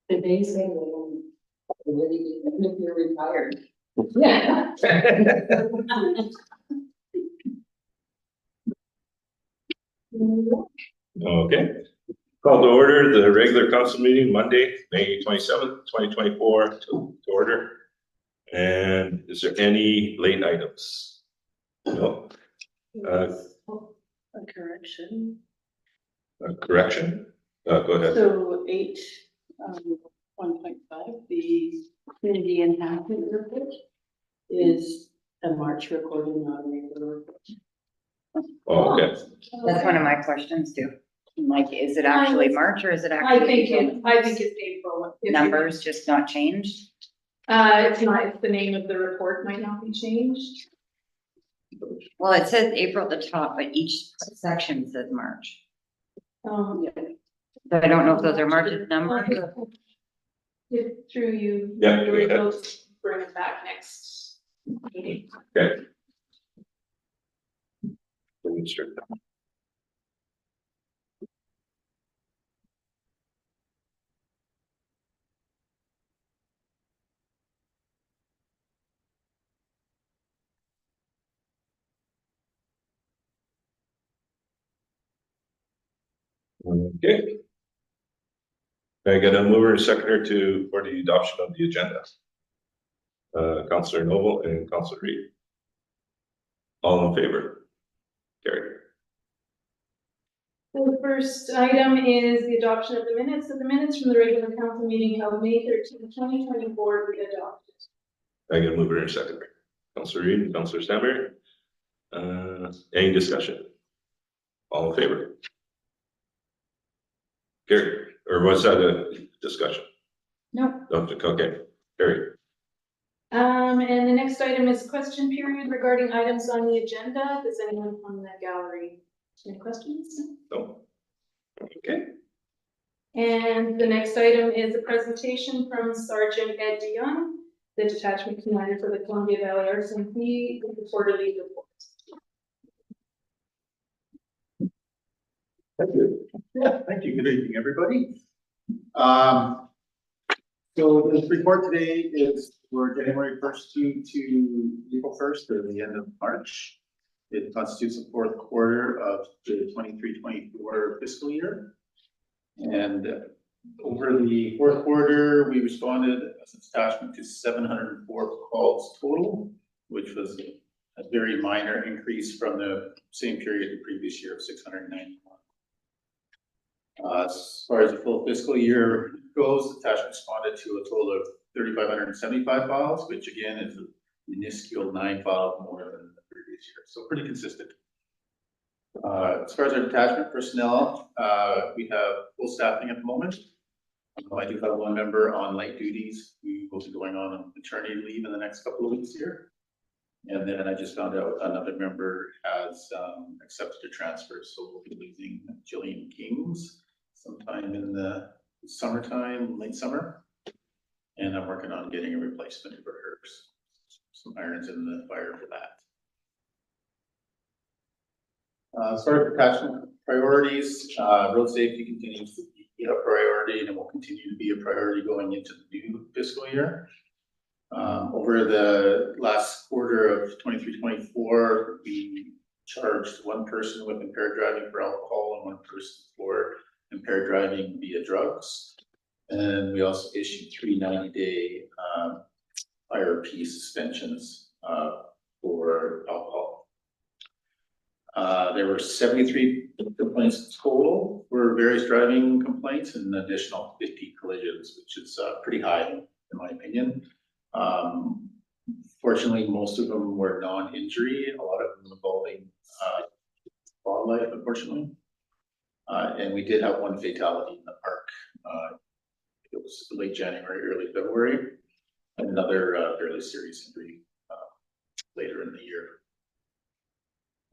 Did they say if you're retired? Yeah. Okay. Call to order the regular council meeting Monday, May 27th, 2024 to order. And is there any late items? No. A correction. A correction? Go ahead. So 1.5, the community enhancement report is a March recording, not a regular report. Oh, okay. That's one of my questions too. Like, is it actually March or is it I actually? think it's April. If you- Numbers just not changed? It's not, it's the name of the report might not be changed. Well, it says April at the top, but each section says March. Yeah. So I don't know if those are March's numbers. Get through you. Yeah, go ahead. We'll bring it back next meeting. Okay. Insert that. Okay. I got a mover and seconder for the adoption of the agenda. Councillor Noble and Councillor Reid. All in favor? Carried. So the first item is the adoption of the minutes. So the minutes from the regular council meeting held May 13, 2024 be adopted. I got a mover and seconder. Councillor Reid and Councillor Stanberry. Any discussion? All in favor? Carried. Or was that a discussion? No. Okay, carried. And the next item is question period regarding items on the agenda. Does anyone from the gallery have any questions? No. Okay. And the next item is a presentation from Sergeant Ed DeYoung, the detachment commander for the Columbia Valley RCMP, with the quarterly report. Thank you. Yeah, thank you. Good evening, everybody. So this report today is for January 1st to April 1st, or the end of March. It constitutes the fourth quarter of the 23-24 fiscal year. And over the fourth quarter, we responded as a detachment to 704 calls total, which was a very minor increase from the same period the previous year of 691. As far as the full fiscal year goes, the detachment responded to a total of 3,575 files, which again is a minuscule 9 files more than the previous year. So pretty consistent. As far as our detachment personnel, we have full staffing at the moment. I do have one member on light duties who will be going on maternity leave in the next couple of weeks here. And then I just found out another member has accepted a transfer, so we'll be losing Jillian Kings sometime in the summertime, late summer. And I'm working on getting a replacement for her. Some irons in the fire for that. As far as detachment priorities, road safety continues to be a priority and it will continue to be a priority going into the new fiscal year. Over the last quarter of 23-24, we charged one person with impaired driving for alcohol and one person for impaired driving via drugs. And we also issued 3 90-day IRP suspensions for alcohol. There were 73 complaints total for various driving complaints and an additional 50 collisions, which is pretty high in my opinion. Fortunately, most of them were non-injury, a lot of them involving wildlife, unfortunately. And we did have one fatality in the park. It was late January, early February, and another fairly serious injury later in the year.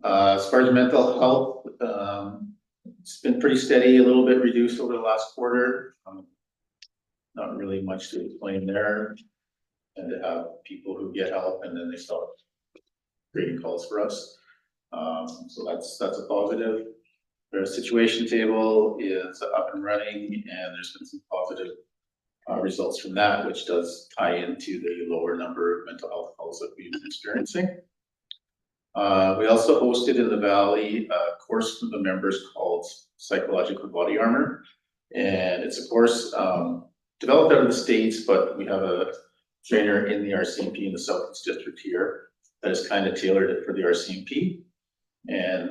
As far as mental health, it's been pretty steady, a little bit reduced over the last quarter. Not really much to explain there. And to have people who get help and then they start creating calls for us. So that's a positive. Their situation table is up and running, and there's been some positive results from that, which does tie into the lower number of mental health calls that we've been experiencing. We also hosted in the Valley a course for the members called Psychological Body Armor. And it's a course developed out of the States, but we have a trainer in the RCMP in the Southeast District here that has kind of tailored it for the RCMP. And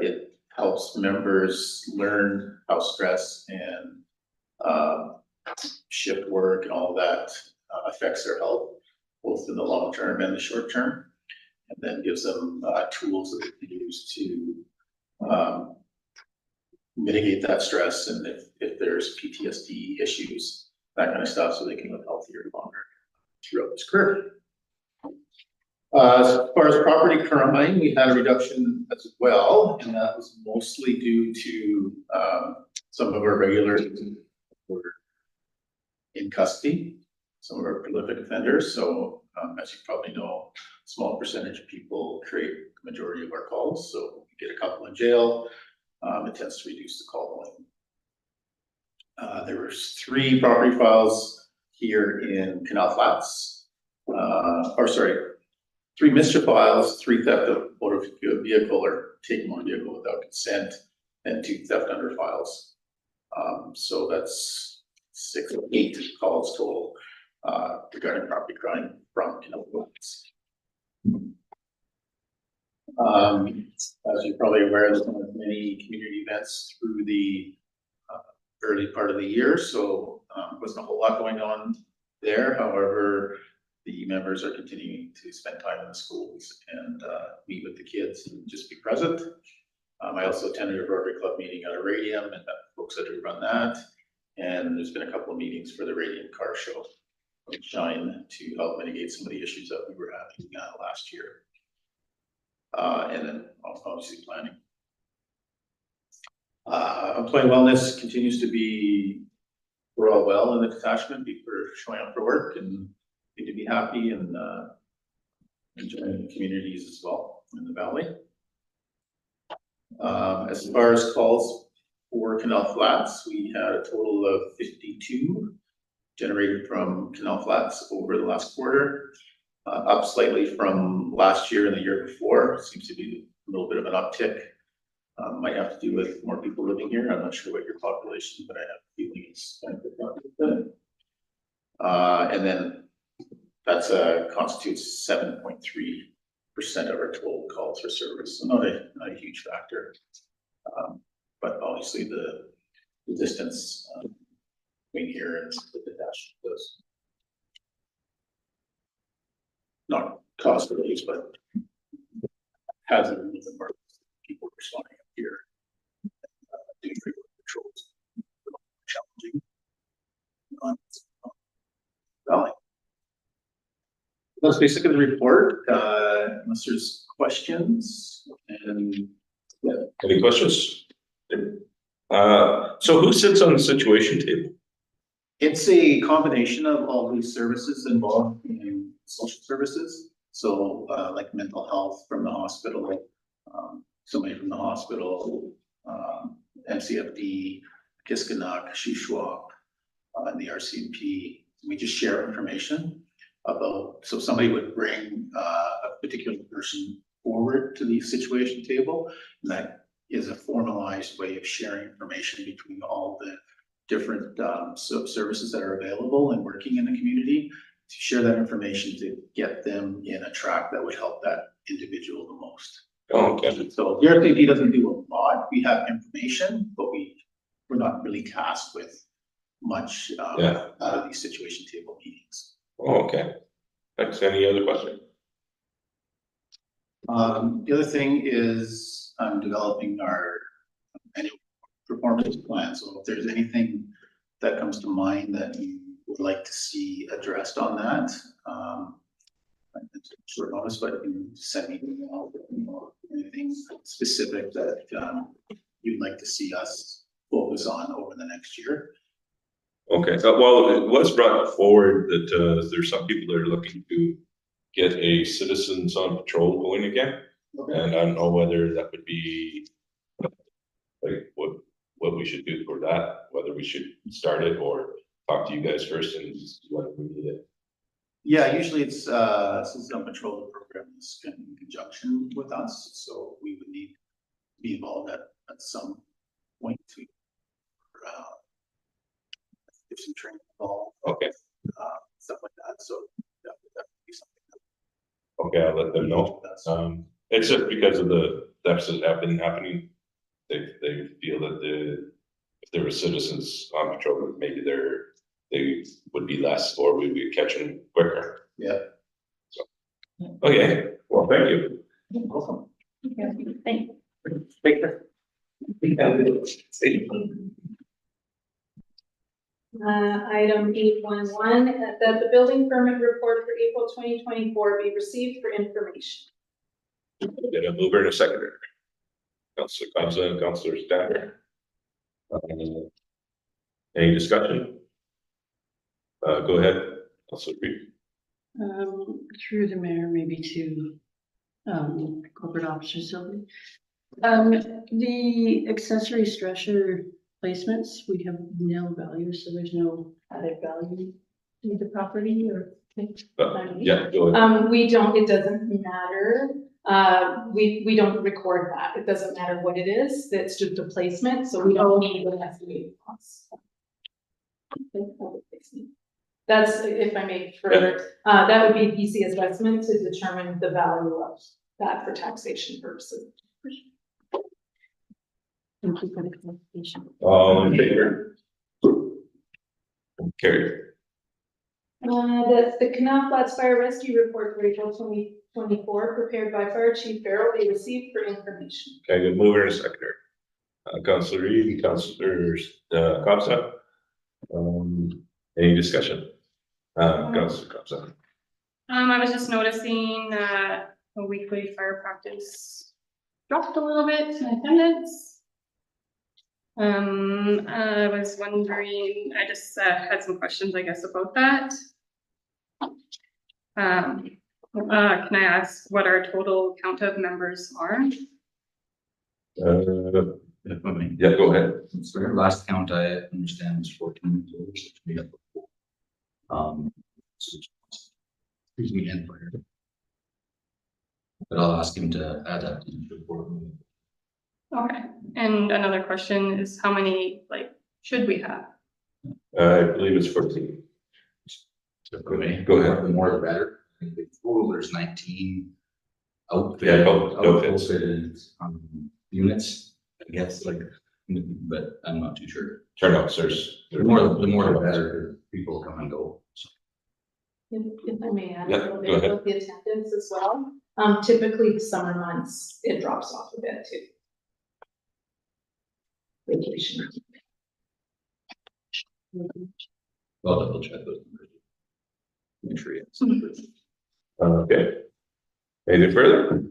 it helps members learn how stress and shift work and all that affects their health, both in the long term and the short term, and then gives them tools that they can use to mitigate that stress, and if there's PTSD issues, that kind of stuff, so they can live healthier longer throughout this career. As far as property crime, we had a reduction as well, and that was mostly due to some of our regulars who were in custody, some of our prolific offenders. So as you probably know, a small percentage of people create the majority of our calls. So we get a couple in jail, it tends to reduce the call volume. There were 3 property files here in Canal Flats, 3 mischief files, 3 theft of motor vehicle or taking motor vehicle without consent, and 2 theft under files. So that's 6 or 8 calls total regarding property crime from Canal Flats. As you're probably aware, there's been many community events through the early part of the year, so wasn't a whole lot going on there. However, the members are continuing to spend time in the schools and meet with the kids and just be present. I also attended a Rotary Club meeting at a Radium and met folks that run that. And there's been a couple of meetings for the Radium Car Show with Shine to help mitigate some of the issues that we were having last year. And then obviously planning. Employee wellness continues to be, we're all well in the detachment. People are showing up for work and need to be happy and enjoying the communities as well in the Valley. As far as calls for Canal Flats, we had a total of 52 generated from Canal Flats over the last quarter, up slightly from last year and the year before. Seems to be a little bit of an uptick. Might have to do with more people living here. I'm not sure what your population, but I have a feeling it's kind of and then that's constitutes 7.3% of our total calls for service. So not a huge factor, but obviously the distance between here and the detached does not cause delays, but has a little bit more people responding up here, doing frequent patrols, challenging on Valley. That's basically the report, unless there's questions. And yeah. Any questions? So who sits on the situation table? It's a combination of all these services involved in social services. So like mental health from the hospital, somebody from the hospital, MCFD, Kiskanak, Shuswap, and the RCMP. We just share information about, so somebody would bring a particular person forward to the situation table, and that is a formalized way of sharing information between all the different services that are available and working in the community, to share that information to get them in a track that would help that individual the most. Oh, okay. So the RCMP doesn't do a lot. We have information, but we're not really tasked with much out of these situation table meetings. Oh, okay. Thanks. Any other question? The other thing is I'm developing our annual performance plan. So if there's anything that comes to mind that you would like to see addressed on that, short notice, but you can send me an email or anything specific that you'd like to see us focus on over the next year. Okay, well, it was brought forward that there's some people that are looking to get a citizens on patrol going again. Okay. And I don't know whether that would be like we should do for that, whether we should start it or talk to you guys first and see whether we need it. Yeah, usually it's, since the patrol the program is in conjunction with us, so we would need to be involved at some point to, give some training involved, Okay, stuff like that, so that would be something okay, I'll let them know. that's. It's just because of the deficit happening. They feel that if there were citizens on patrol, maybe they would be less, or we would catch them quicker. Yeah. So, okay, well, thank you. Welcome. Thank Take care. Item 811, that the building permit report for April 2024 be received for information. Get a mover and a seconder. Councilor Kobza and Councilor Stacker. Any discussion? Go ahead, Councilor Reed. Through the mayor, maybe to, corporate officer Sylvie. The accessory structure placements, we have nil value, so there's no added value to the property or. Yeah, go ahead. We don't, it doesn't matter. We don't record that. It doesn't matter what it is. It's just a placement, so we don't need an estimated cost. That's, if I may further, that would be PC assessment to determine the value of that for taxation purposes. Thank you for the clarification. All in favor? Carried. The Canal Flats Fire Rescue Report for April 2024, prepared by Fire Chief Farrell, be received for information. Okay, good mover and seconder. Councilor Reed and Councilor Kobza. Any discussion? Councilor Kobza. I was just noticing that the weekly fire practice dropped a little bit in attendance. I was wondering, I just had some questions, I guess, about that. Can I ask what our total count of members are? Yeah, go ahead. So our last count I understand was 14 total. Excuse me, and fire. But I'll ask him to add that to the report. Okay, and another question is how many, like, should we have? I believe it's 14. Go ahead. The more the better. I think total there's 19 Yeah, outfits. outfitted units, I guess, like, but I'm not too sure. Turnouts, there's The more the better, people come and go. So. If I may add a Yeah, little go bit ahead. about the attendance as well. Typically summer months, it drops off a bit too. Vacation. I'll double check those numbers. Make sure it's. okay. Anything further?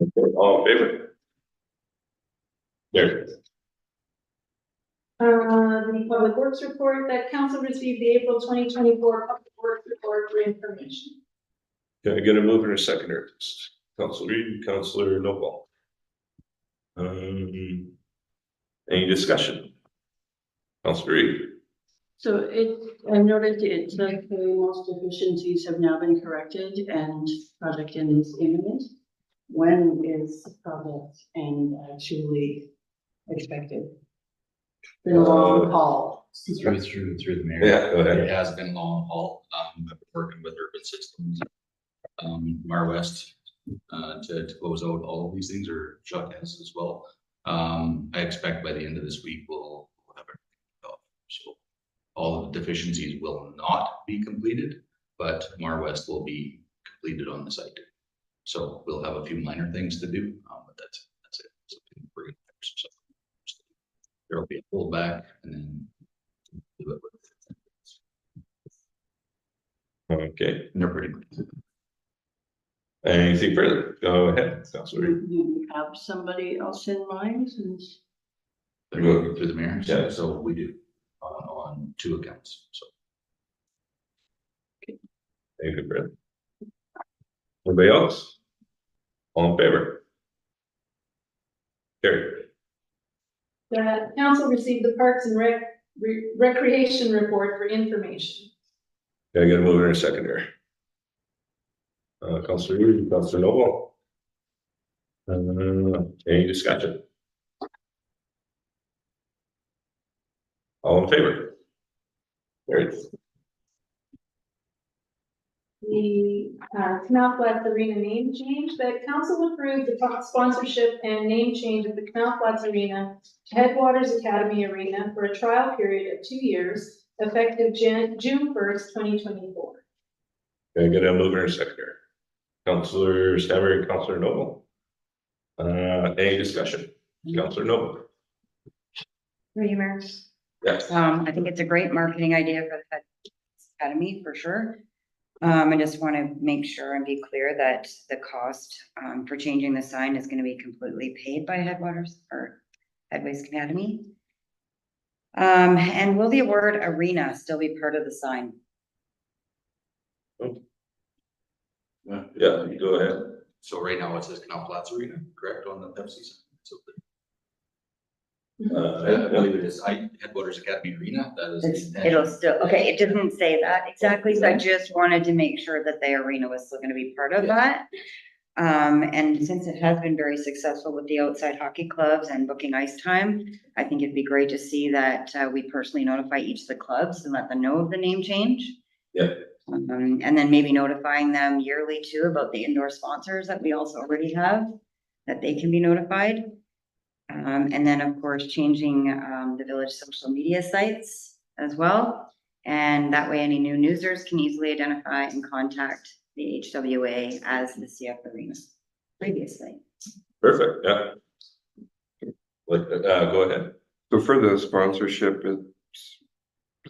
Okay, all in favor? There. The Public Works report that council received the April 2024 Public Works report for information. Can I get a mover and a seconder? Councilor Reed, Councilor Noble. Any discussion? Councilor Reed. So I noted it's like most deficiencies have now been corrected and project is imminent. When is the project and actually expected? The long haul. Through the mayor. Yeah, go ahead. It has been long haul. I've been working with Urban Systems, Mar West, to close out all of these things, or Chuck has as well. I expect by the end of this week, we'll have everything off. So all of the deficiencies will not be completed, but Mar West will be completed on the site. So we'll have a few minor things to do, but that's it. So we're gonna fix some stuff. There'll be a pullback and then do it with. Okay, And they're pretty good. anything further? Go ahead, Councilor Reed. Do you have somebody else in mind since? They're going through the mayor, Yeah. so we do on 2 accounts, so. Anything further? Anybody else? All in favor? Carried. The council received the Parks and Recreation report for information. Okay, I got a mover and a seconder. Councilor Reed, Councilor Noble. Any discussion? All in favor? Carried. The Canal Flats Arena name change, the council approved the sponsorship and name change of the Canal Flats Arena to Headwaters Academy Arena for a trial period of 2 years, effective June 1st, 2024. Okay, I got a mover and a seconder. Councilor Stanbury, Councilor Noble. Any discussion? Councilor Noble. Through you, Mayor. Yes. I think it's a great marketing idea for the Academy, for sure. I just want to make sure and be clear that the cost, for changing the sign is going to be completely paid by Headwaters or Headways Academy. And will the word arena still be part of the sign? Yeah, go ahead. So right now it says Canal Flats Arena, correct, on the Pepsi sign? So I believe it is Headwaters Academy Arena, that is. the intention. It'll still, okay, it doesn't say that exactly, so I just wanted to make sure that the arena was still gonna be part of that. And since it has been very successful with the outside hockey clubs and booking ice time, I think it'd be great to see that we personally notify each of the clubs and let them know of the name change. Yeah. And then maybe notifying them yearly too about the indoor sponsors that we also already have, that they can be notified. And then, of course, changing the village social media sites as well. And that way any new users can easily identify and contact the HWA as the CF Arena previously. Perfect, yeah. Go ahead. So for the sponsorship, it's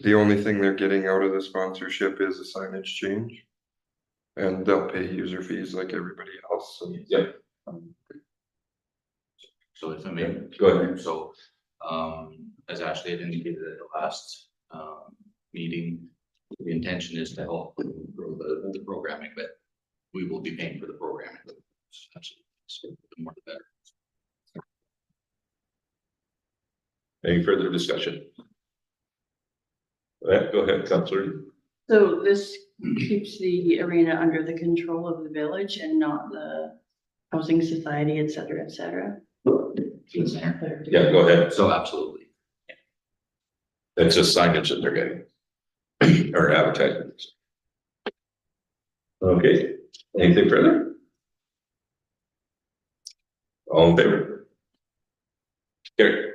the only thing they're getting out of the sponsorship is a signage change. And they'll pay user fees like everybody else. So Yeah. So if I may. Go ahead. So, as Ashley had indicated at the last, meeting, the intention is to help grow the programming, but we will be paying for the programming. Absolutely. So the more the better. Any further discussion? Go ahead, Councilor. So this keeps the arena under the control of the village and not the housing society, et cetera, et cetera. Yeah, go ahead. So absolutely. That's just signage that they're getting. Or advertisements. Okay, anything further? All in favor? Carry.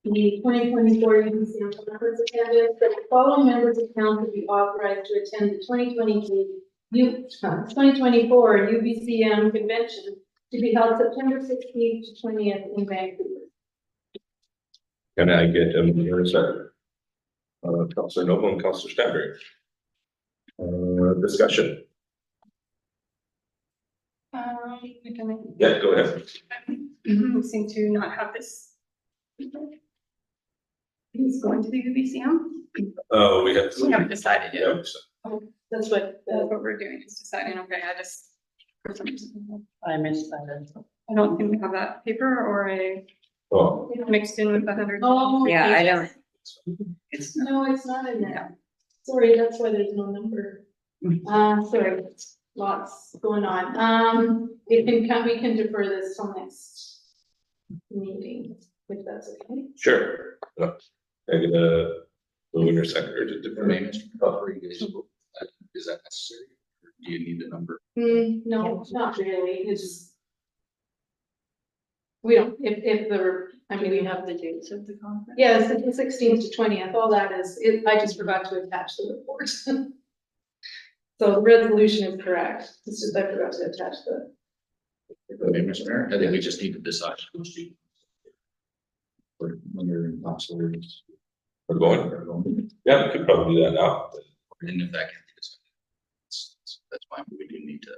The 2024 UBCM conference attendance, that the following members of council be authorized to attend the 2024 UBCM convention to be held September 16th to 20th in Vancouver. Can I get a mover and second? Councilor Noble and Councilor Stanbury. Discussion. Yeah, go ahead. We seem to not have this. He's going to the UBCM. Oh, we have. We haven't decided yet. Yeah, so- That's what That's what we're doing, is deciding, okay, I just, for some reason, I missed that. I don't think we have that paper or a Oh, mixed in with the 100. Oh, Yeah, I don't. It's not. No, it's not in there. Sorry, that's why there's no number. Sorry, lots going on. We can defer this till next meeting, if that's okay. sure. Can I get a mover and seconder to For me, defer? Mr. Buffer, you guys, is that necessary? Or do you need the number? No, not really, it's. We don't, if I Do mean, we have the dates of the conference? yes, it's the 16th to 20th, all that is, I just forgot to attach the report. So the resolution is correct, it's just I forgot to attach the. Okay, Mr. Mayor, I think we just need to decide which do. Or when you're councilors. We're going. Yeah, we could probably do that now. And if that can't be decided, that's fine, but we do need to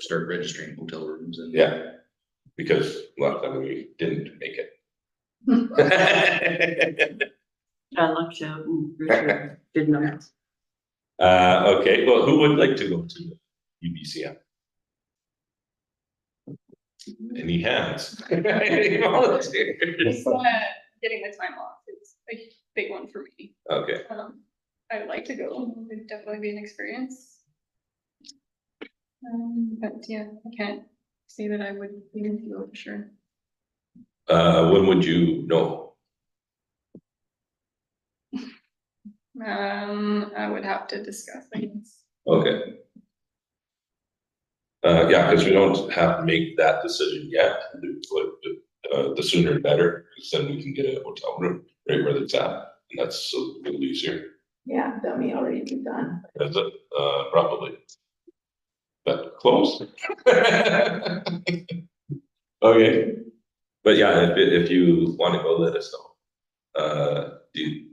start registering hotel rooms and. Yeah, because last time we didn't make it. I lucked out and Richard did not. Okay, well, who would like to go to UBCM? Any hands? Any volunteers? Getting the time off is a big one for me. Okay, I would like to go, it would definitely be an experience. But yeah, I can't say that I would even feel for sure. when would you know? I would have to discuss things. Okay. Yeah, because we don't have to make that decision yet, the sooner the better, because then we can get a hotel room right where it's at, and that's a little easier. Yeah, dummy already be done. Is it, probably. But close. Okay, but yeah, if you want to go, let us know.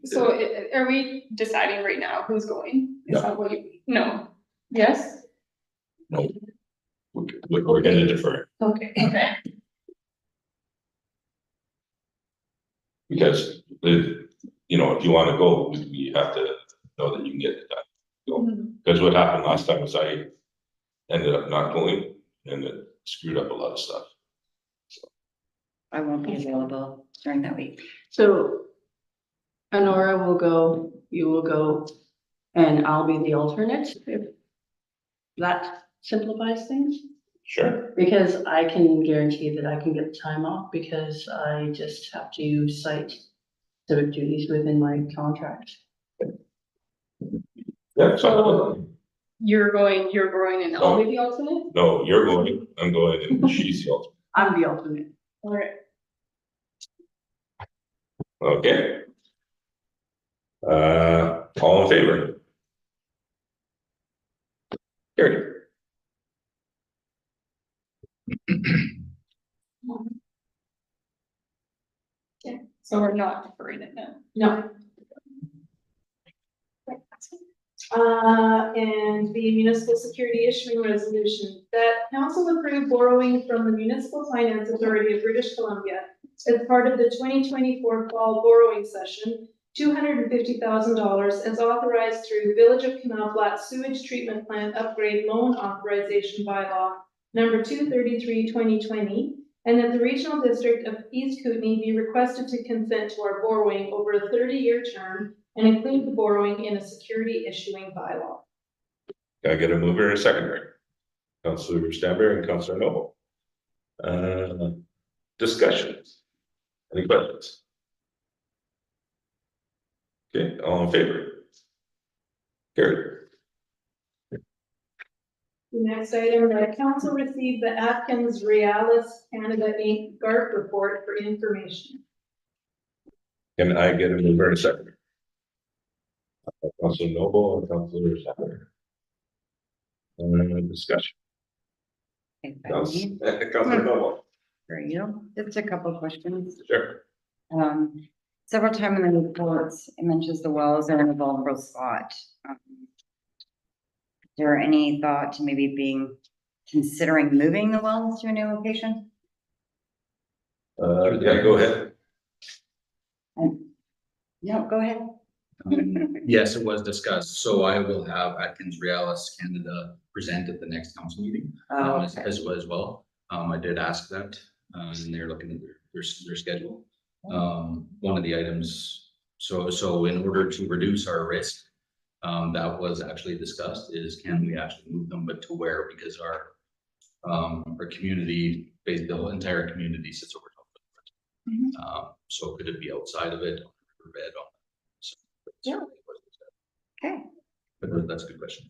So are we deciding right now who's going? Is No. that what you, no, yes? No, we're gonna defer, Okay. Okay. because if you want to go, we have to know that you can get it done. Because what happened last time was I ended up not going, and it screwed up a lot of stuff. I won't be available during that week. So Honora will go, you will go, and I'll be the alternate, if that simplifies things. Sure. Because I can guarantee that I can get the time off, because I just have to cite civic duties within my contract. Yeah, So you're going and I'll be the alternate? no, you're going, I'm going, and she's the alternate. I'm the alternate. All right. Okay. All in favor? Carried. Okay, so we're not deferring it now. No. And the municipal security issuing resolution, that council approved borrowing from the Municipal Finance Authority of British Columbia as part of the 2024 fall borrowing session, $250,000 as authorized through Village of Canal Flat Sewage Treatment Plant Upgrade Loan Authorization Bylaw number 233/2020, and that the Regional District of East Kootenay be requested to consent to our borrowing over a 30-year term and include the borrowing in a security issuing bylaw. Can I get a mover and a seconder? Councilor Stamber and Councilor Noble. Discussions? Any questions? Okay, all in favor? Carried. The next item, that council received the Atkins Realis Canada Inc. GARP report for information. Can I get a mover and a seconder? Councilor Noble and Councilor Stamber. Discussion. If I may, Councilor Noble. for you, just a couple of questions. Sure. Several times in the reports, it mentions the wells are in a vulnerable spot. Is there any thought to maybe considering moving the wells to a new location? Yeah, go ahead. No, go ahead. Yes, it was discussed, so I will have Atkins Realis Canada present at the next council meeting, Oh, as well. I did ask that, and they're looking at their schedule. One of the items, so in order to reduce our risk, that was actually discussed, is can we actually move them, but to where, because our community, based the entire community sits over top of it. So could it be outside of it, or bed on? Yeah. Okay. But that's a good question.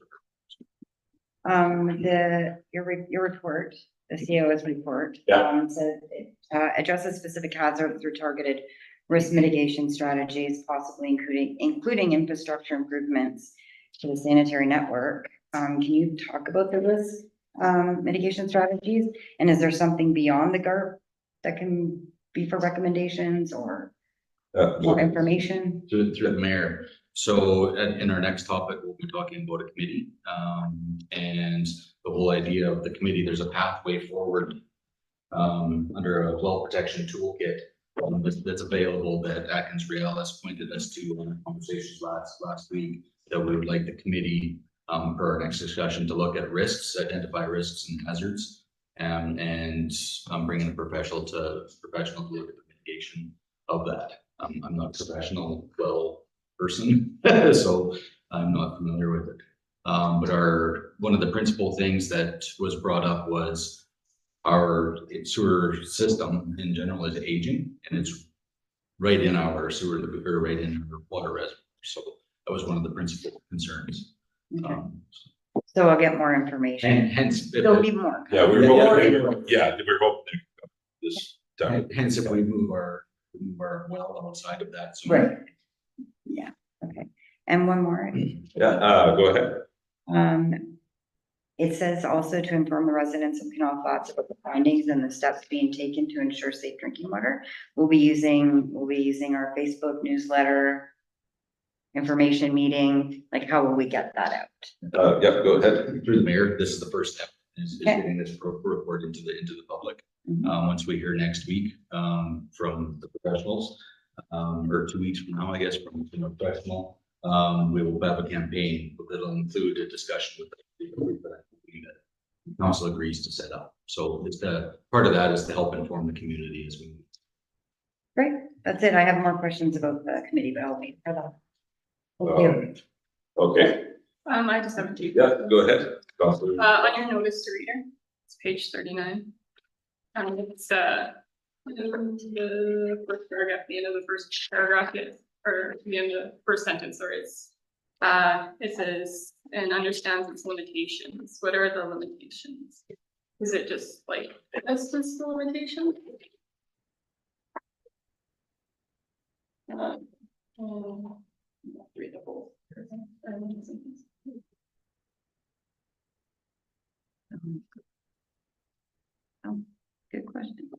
Your report, the CO's report. Yeah. Said it addresses specific hazards through targeted risk mitigation strategies, possibly including infrastructure improvements to the sanitary network. Can you talk about the risk mitigation strategies? And is there something beyond the GARP that can be for recommendations or more information? Through the mayor. So in our next topic, we'll be talking about a committee. And the whole idea of the committee, there's a pathway forward under a well protection toolkit that's available that Atkins Realis pointed us to in conversations last week, that we would like the committee for our next discussion to look at risks, identify risks and hazards, And I'm bringing a professional to look at the mitigation of that. I'm not a professional well person, so I'm not familiar with it. But one of the principal things that was brought up was our sewer system in general is aging, and it's right in our sewer, or right in our water reservoir. So that was one of the principal concerns. Okay. So I'll get more And information. hence, There'll be more. Yeah, we're Yeah, hoping, we're hoping this time. hence if we move our well outside of that. So Right. Yeah, okay. And one more. Yeah, go ahead. It says also to inform the residents of Canal Flats about the findings and the steps being taken to ensure safe drinking water. We'll be using our Facebook newsletter, information meeting, like how will we get that out? Yeah, go ahead. Through the mayor, this is the first step, is Okay. getting this report into the public. Mhm. Once we hear next week, from the professionals, or 2 weeks from now, I guess, from a professional, we will have a campaign that'll include a discussion with the group that council agrees to set up. So it's part of that is to help inform the community as we move. Great, that's it. I have more questions about the committee, but I'll wait for that. Thank you. Okay, I just have two. yeah, go ahead. Councilor. On your notice to reader, it's page 39. And it's, in the first paragraph, the end of the first paragraph, or the end of the first sentence, or it says, and understands its limitations. What are the limitations? Is it just like, that's just the limitation? Read the whole. Good question.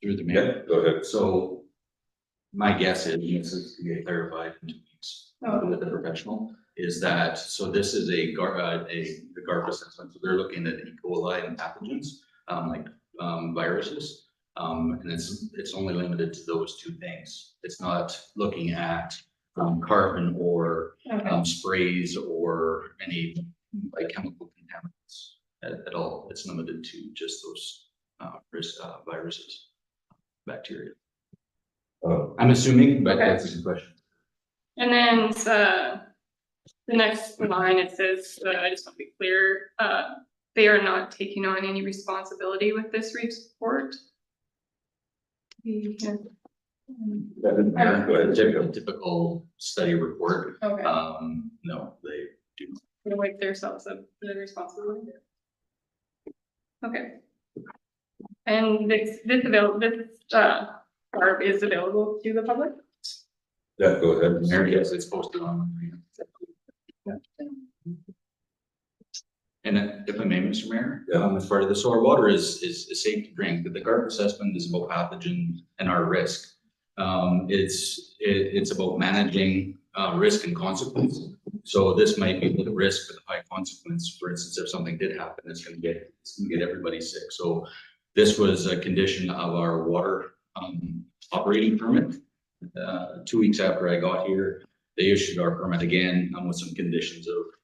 Through the mayor. Yeah, go ahead. So my guess is, and this is to get clarified in 2 weeks with the professional, is that, so this is a GARP assessment. So they're looking at E. coli and pathogens, like viruses. And it's only limited to those two things. It's not looking at carbon or sprays or any like chemical contaminants at all. It's limited to just those viruses, bacteria. I'm assuming, but Okay. that's a good question. And then the next line, it says, I just want to be clear, they are not taking on any responsibility with this report. Yeah. Go ahead, Jim. A typical study report. Okay. No, they do not. Gonna wipe themselves of the responsibility. Okay. And this GARB is available to the public? Yeah, go ahead. Mayor, yes, it's posted on. And if I may, Mr. Mayor, Yeah. as part of this, so our water is safe to drink, but the GARB assessment is about pathogen and our risk. It's about managing risk and consequence. So this might be the risk with a high consequence. For instance, if something did happen, it's gonna get everybody sick. So this was a condition of our water operating permit. 2 weeks after I got here, they issued our permit again with some conditions of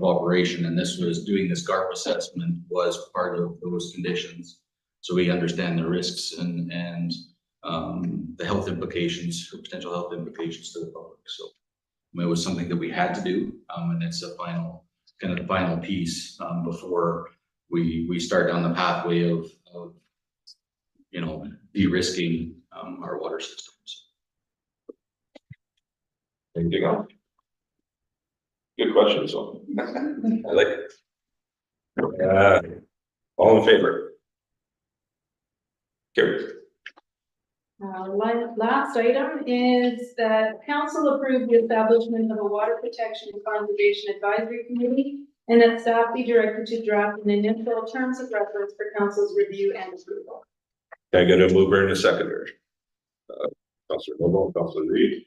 operation, and doing this GARP assessment was part of those conditions. So we understand the risks and the health implications, or potential health implications to the public. So it was something that we had to do, and it's the final piece before we start down the pathway of de-risking our water systems. Anything else? Good question, so I like it. All in favor? Carried. Last item is that council approved the establishment of a water protection and conservation advisory committee, and that staff be directed to draft an initial terms of reference for council's review and approval. I got a mover and a seconder. Councilor Noble, Councilor Reed.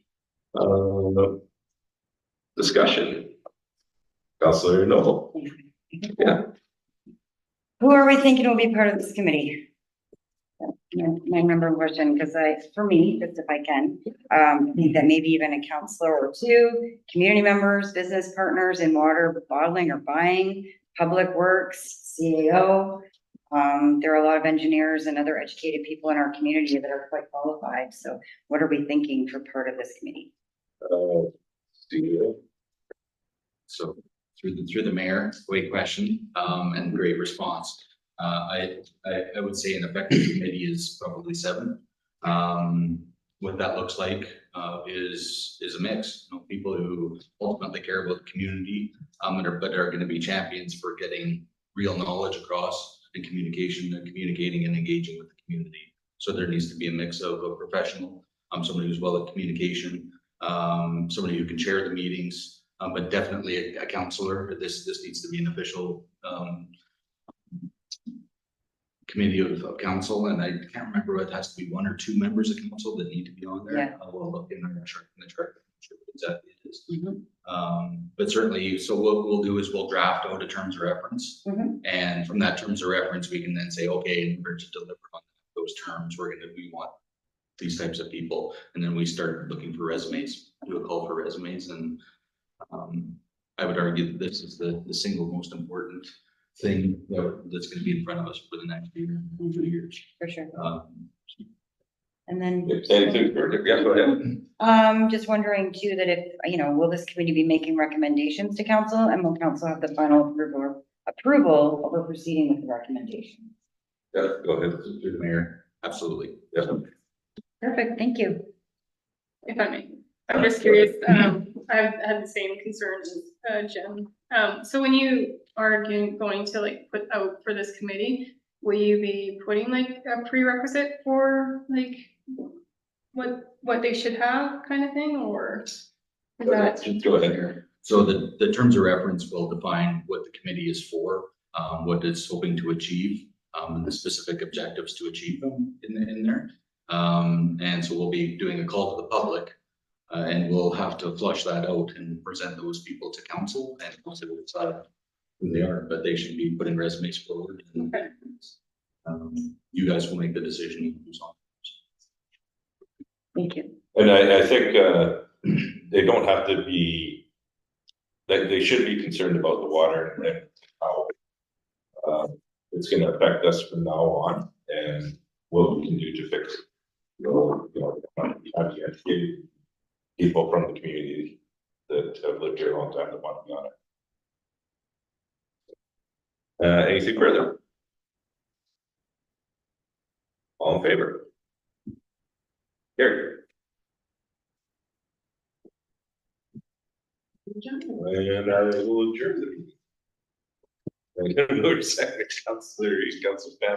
Discussion. Councilor Noble. Yeah. Who are we thinking will be part of this committee? My number one question, because for me, just if I can, I think that maybe even a counselor or two, community members, business partners in water bottling or buying, public works, CAO. There are a lot of engineers and other educated people in our community that are quite qualified. So what are we thinking for part of this committee? CEO. So through the mayor, great question, and great response. I would say an effective committee is probably 7. What that looks like, is a mix, you know, people who ultimately care about the community, but are gonna be champions for getting real knowledge across and communication and communicating and engaging with the community. So there needs to be a mix of a professional, somebody who's well at communication, somebody who can chair the meetings, but definitely a counselor. This needs to be an official committee of council, and I can't remember what it has to be, 1 or 2 members of council that need to be on there. Yeah. We'll look in the chart, I'm not sure what exactly it is. Mhm. But certainly, so what we'll do is we'll draft out a terms of reference. Mhm. And from that terms of reference, we can then say, okay, in order to deliver on those terms, we want these types of people. And then we start looking for resumes, do a call for resumes, and I would argue that this is the single most important thing that's gonna be in front of us for the next year, 2 years. For sure. Um, And then. Anything further? Yeah, go ahead. Just wondering too, that if, will this committee be making recommendations to council, and will council have the final approval over proceeding with the recommendation? Yeah, go ahead. Through the mayor, absolutely. Yeah. Perfect, thank you. If I may, I'm just curious, I've had the same concerns as Jen. So when you are going to like put out for this committee, will you be putting like a prerequisite for like what they should have kind of thing, or? Is that? Go ahead. So the terms of reference will define what the committee is for, what it's hoping to achieve, and the specific objectives to achieve them in there. And so we'll be doing a call to the public, and we'll have to flush that out and present those people to council, and council will decide who they are, but they should be putting resumes forward. And, you guys will make the decision who's on. Thank you. And I think, they don't have to be, they should be concerned about the water and how it's gonna affect us from now on and what we can do to fix it. So, have the educated people from the community that have lived here a long time that want to be on it. Anything further? All in favor? Carried. And I will adjourn the meeting. Second, Councilor Pat.